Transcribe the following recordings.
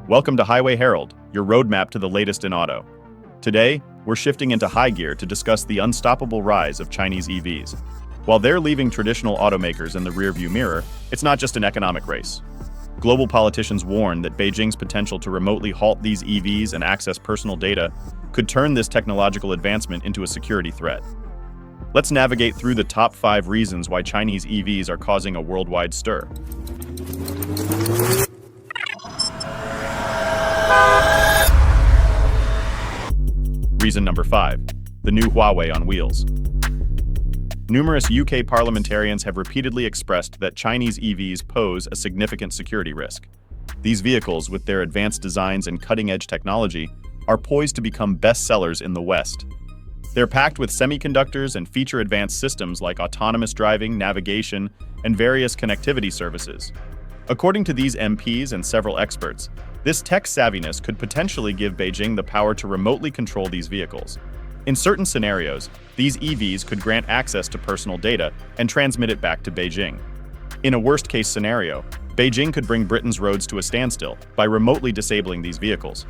Welcome to Highway Herald, your roadmap to the latest in auto. Today, we're shifting into high gear to discuss the unstoppable rise of Chinese EVs. While they're leaving traditional automakers in the rearview mirror, it's not just an economic race. Global politicians warn that Beijing's potential to remotely halt these EVs and access personal data could turn this technological advancement into a security threat. Let's navigate through the top 5 reasons why Chinese EVs are causing a worldwide stir. Reason number 5. The new Huawei on wheels. Numerous UK parliamentarians have repeatedly expressed that Chinese EVs pose a significant security risk. These vehicles, with their advanced designs and cutting-edge technology, are poised to become bestsellers in the West. They're packed with semiconductors and feature advanced systems like autonomous driving, navigation, and various connectivity services. According to these MPs and several experts, this tech savviness could potentially give Beijing the power to remotely control these vehicles. In certain scenarios, these EVs could grant access to personal data and transmit it back to Beijing. In a worst-case scenario, Beijing could bring Britain's roads to a standstill by remotely disabling these vehicles.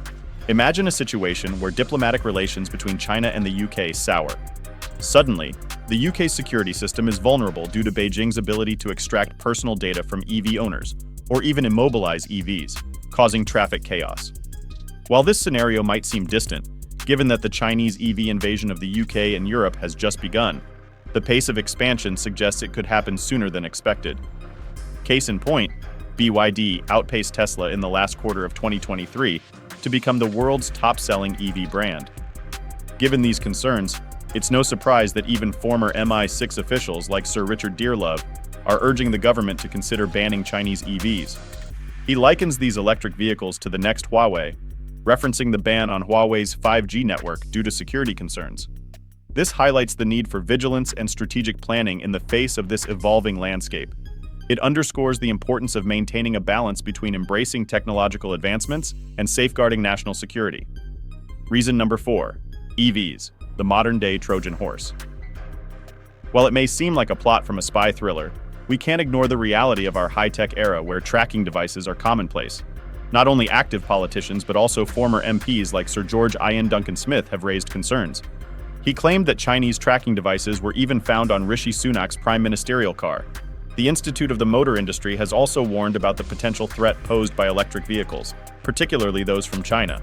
Imagine a situation where diplomatic relations between China and the UK sour. Suddenly, the UK's security system is vulnerable due to Beijing's ability to extract personal data from EV owners, or even immobilize EVs, causing traffic chaos. While this scenario might seem distant, given that the Chinese EV invasion of the UK and Europe has just begun, the pace of expansion suggests it could happen sooner than expected. Case in point, BYD outpaced Tesla in the last quarter of 2023 to become the world's top-selling EV brand. Given these concerns, it's no surprise that even former MI6 officials like Sir Richard Dearlove are urging the government to consider banning Chinese EVs. He likens these electric vehicles to the next Huawei, referencing the ban on Huawei's 5G network due to security concerns. This highlights the need for vigilance and strategic planning in the face of this evolving landscape. It underscores the importance of maintaining a balance between embracing technological advancements and safeguarding national security. Reason number 4. EVs, the modern-day Trojan horse. While it may seem like a plot from a spy thriller, we can't ignore the reality of our high-tech era where tracking devices are commonplace. Not only active politicians but also former MPs like Sir George Ian Duncan Smith have raised concerns. He claimed that Chinese tracking devices were even found on Rishi Sunak's prime ministerial car. The Institute of the Motor Industry has also warned about the potential threat posed by electric vehicles, particularly those from China.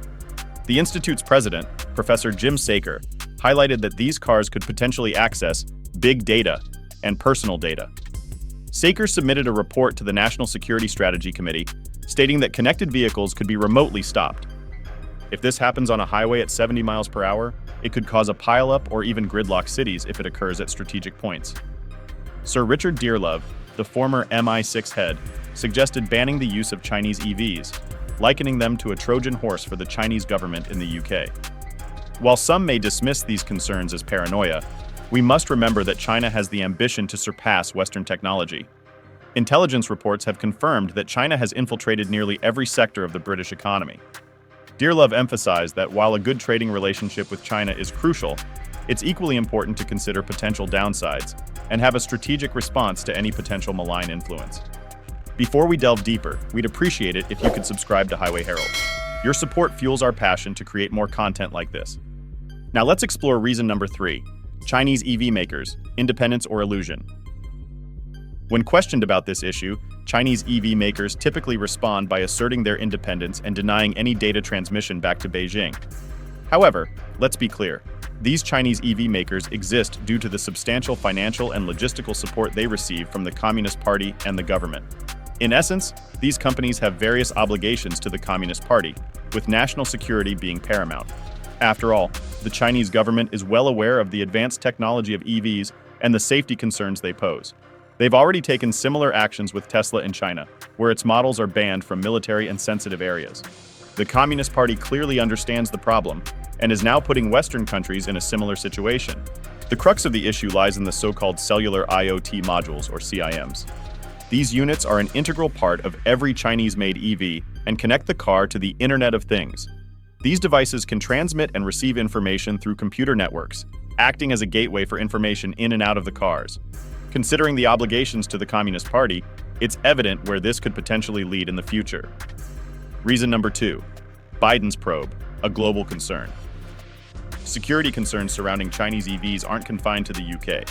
The Institute's president, Professor Jim Saker, highlighted that these cars could potentially access big data and personal data. Saker submitted a report to the National Security Strategy Committee, stating that connected vehicles could be remotely stopped. If this happens on a highway at 70 miles per hour, it could cause a pileup or even gridlock cities if it occurs at strategic points. Sir Richard Dearlove, the former MI6 head, suggested banning the use of Chinese EVs, likening them to a Trojan horse for the Chinese government in the UK. While some may dismiss these concerns as paranoia, we must remember that China has the ambition to surpass Western technology. Intelligence reports have confirmed that China has infiltrated nearly every sector of the British economy. Dearlove emphasized that while a good trading relationship with China is crucial, it's equally important to consider potential downsides and have a strategic response to any potential malign influence. Before we delve deeper, we'd appreciate it if you could subscribe to Highway Herald. Your support fuels our passion to create more content like this. Now let's explore reason number 3. Chinese EV makers, independence or illusion. When questioned about this issue, Chinese EV makers typically respond by asserting their independence and denying any data transmission back to Beijing. However, let's be clear. These Chinese EV makers exist due to the substantial financial and logistical support they receive from the Communist Party and the government. In essence, these companies have various obligations to the Communist Party, with national security being paramount. After all, the Chinese government is well aware of the advanced technology of EVs and the safety concerns they pose. They've already taken similar actions with Tesla in China, where its models are banned from military and sensitive areas. The Communist Party clearly understands the problem and is now putting Western countries in a similar situation. The crux of the issue lies in the so-called cellular IoT modules, or CIMs. These units are an integral part of every Chinese-made EV and connect the car to the Internet of Things. These devices can transmit and receive information through computer networks, acting as a gateway for information in and out of the cars. Considering the obligations to the Communist Party, it's evident where this could potentially lead in the future. Reason number 2. Biden's probe, a global concern. Security concerns surrounding Chinese EVs aren't confined to the UK.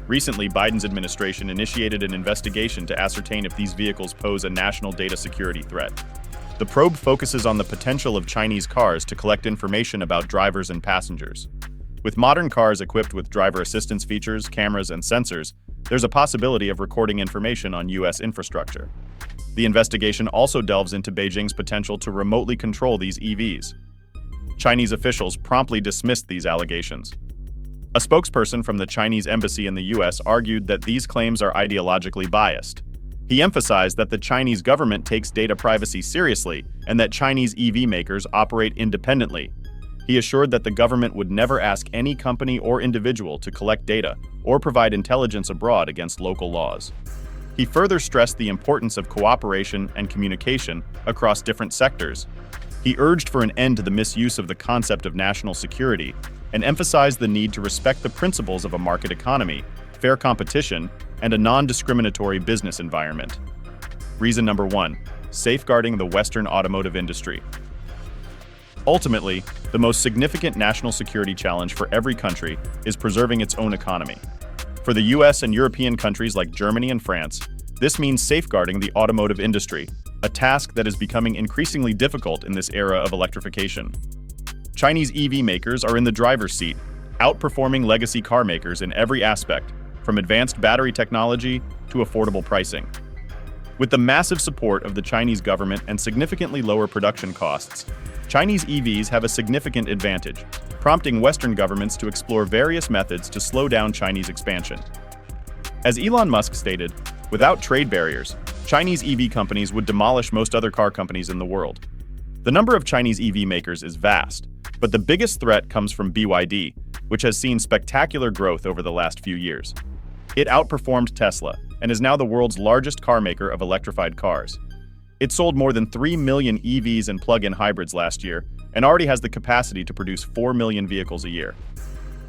Recently, Biden's administration initiated an investigation to ascertain if these vehicles pose a national data security threat. The probe focuses on the potential of Chinese cars to collect information about drivers and passengers. With modern cars equipped with driver assistance features, cameras, and sensors, there's a possibility of recording information on US infrastructure. The investigation also delves into Beijing's potential to remotely control these EVs. Chinese officials promptly dismissed these allegations. A spokesperson from the Chinese embassy in the US argued that these claims are ideologically biased. He emphasized that the Chinese government takes data privacy seriously and that Chinese EV makers operate independently. He assured that the government would never ask any company or individual to collect data or provide intelligence abroad against local laws. He further stressed the importance of cooperation and communication across different sectors. He urged for an end to the misuse of the concept of national security and emphasized the need to respect the principles of a market economy, fair competition, and a non-discriminatory business environment. Reason number 1. Safeguarding the Western automotive industry. Ultimately, the most significant national security challenge for every country is preserving its own economy. For the US and European countries like Germany and France, this means safeguarding the automotive industry, a task that is becoming increasingly difficult in this era of electrification. Chinese EV makers are in the driver's seat, outperforming legacy car makers in every aspect, from advanced battery technology to affordable pricing. With the massive support of the Chinese government and significantly lower production costs, Chinese EVs have a significant advantage, prompting Western governments to explore various methods to slow down Chinese expansion. As Elon Musk stated, without trade barriers, Chinese EV companies would demolish most other car companies in the world. The number of Chinese EV makers is vast, but the biggest threat comes from BYD, which has seen spectacular growth over the last few years. It outperformed Tesla and is now the world's largest car maker of electrified cars. It sold more than 3 million EVs and plug-in hybrids last year and already has the capacity to produce 4 million vehicles a year.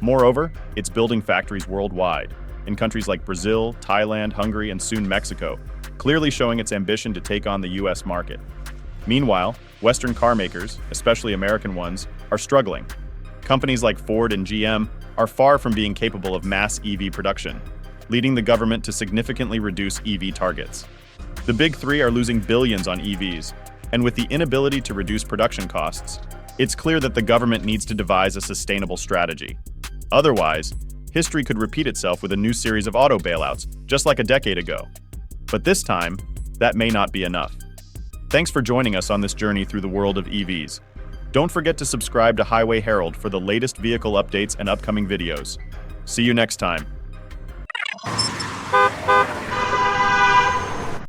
Moreover, it's building factories worldwide, in countries like Brazil, Thailand, Hungary, and soon Mexico, clearly showing its ambition to take on the US market. Meanwhile, Western car makers, especially American ones, are struggling. Companies like Ford and GM are far from being capable of mass EV production, leading the government to significantly reduce EV targets. The big three are losing billions on EVs, and with the inability to reduce production costs, it's clear that the government needs to devise a sustainable strategy. Otherwise, history could repeat itself with a new series of auto bailouts, just like a decade ago. But this time, that may not be enough. Thanks for joining us on this journey through the world of EVs. Don't forget to subscribe to Highway Herald for the latest vehicle updates and upcoming videos. See you next time.